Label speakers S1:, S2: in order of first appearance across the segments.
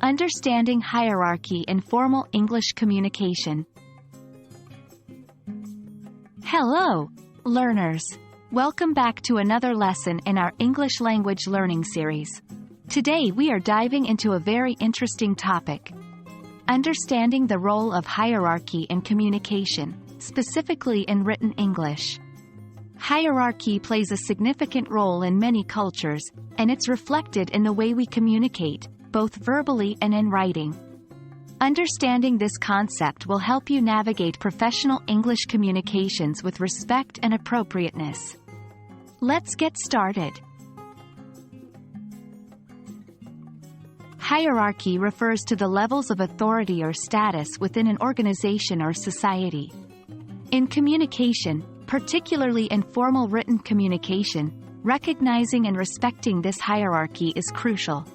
S1: Understanding hierarchy in formal English communication. Hello, learners. Welcome back to another lesson in our English language learning series. Today we are diving into a very interesting topic. Understanding the role of hierarchy in communication, specifically in written English. Hierarchy plays a significant role in many cultures, and it's reflected in the way we communicate, both verbally and in writing. Understanding this concept will help you navigate professional English communications with respect and appropriateness. Let's get started. Hierarchy refers to the levels of authority or status within an organization or society. In communication, particularly in formal written communication, recognizing and respecting this hierarchy is crucial.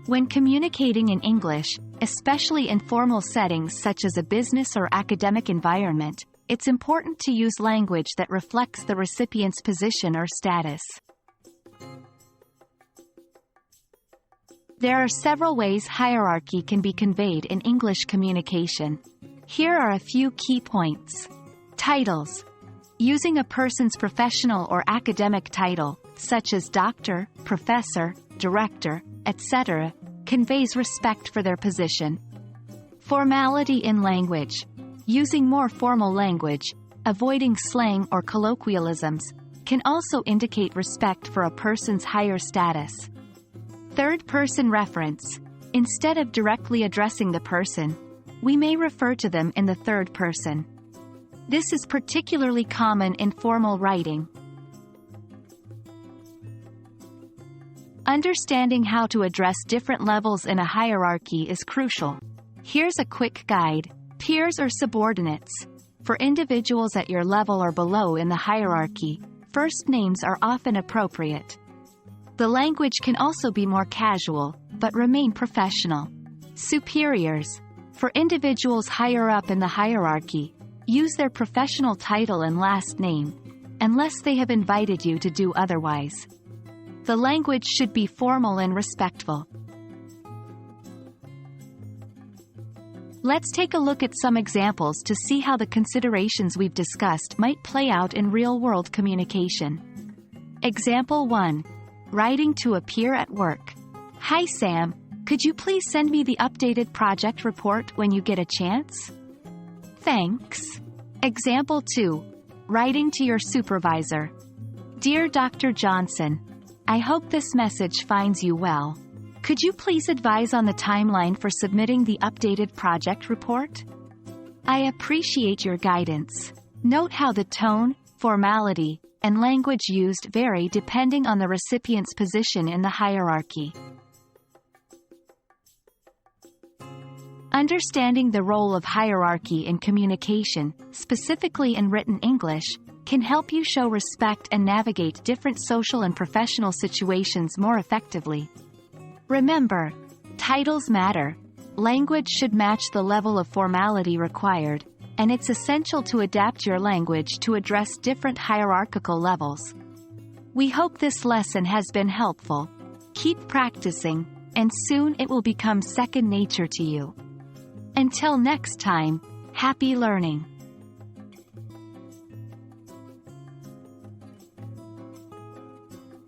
S1: When communicating in English, especially in formal settings such as a business or academic environment, it's important to use language that reflects the recipient's position or status. There are several ways hierarchy can be conveyed in English communication. Here are a few key points. Titles. Using a person's professional or academic title, such as doctor, professor, director, etc., conveys respect for their position. Formality in language. Using more formal language, avoiding slang or colloquialisms, can also indicate respect for a person's higher status. Third-person reference. Instead of directly addressing the person, we may refer to them in the third person. This is particularly common in formal writing. Understanding how to address different levels in a hierarchy is crucial. Here's a quick guide. Peers or subordinates. For individuals at your level or below in the hierarchy, first names are often appropriate. The language can also be more casual, but remain professional. Superiors. For individuals higher up in the hierarchy, use their professional title and last name, unless they have invited you to do otherwise. The language should be formal and respectful. Let's take a look at some examples to see how the considerations we've discussed might play out in real-world communication. Example 1. Writing to a peer at work. Hi Sam, could you please send me the updated project report when you get a chance? Thanks. Example 2. Writing to your supervisor. Dear Dr. Johnson, I hope this message finds you well. Could you please advise on the timeline for submitting the updated project report? I appreciate your guidance. Note how the tone, formality, and language used vary depending on the recipient's position in the hierarchy. Understanding the role of hierarchy in communication, specifically in written English, can help you show respect and navigate different social and professional situations more effectively. Remember, titles matter. Language should match the level of formality required, and it's essential to adapt your language to address different hierarchical levels. We hope this lesson has been helpful. Keep practicing, and soon it will become second nature to you. Until next time, happy learning!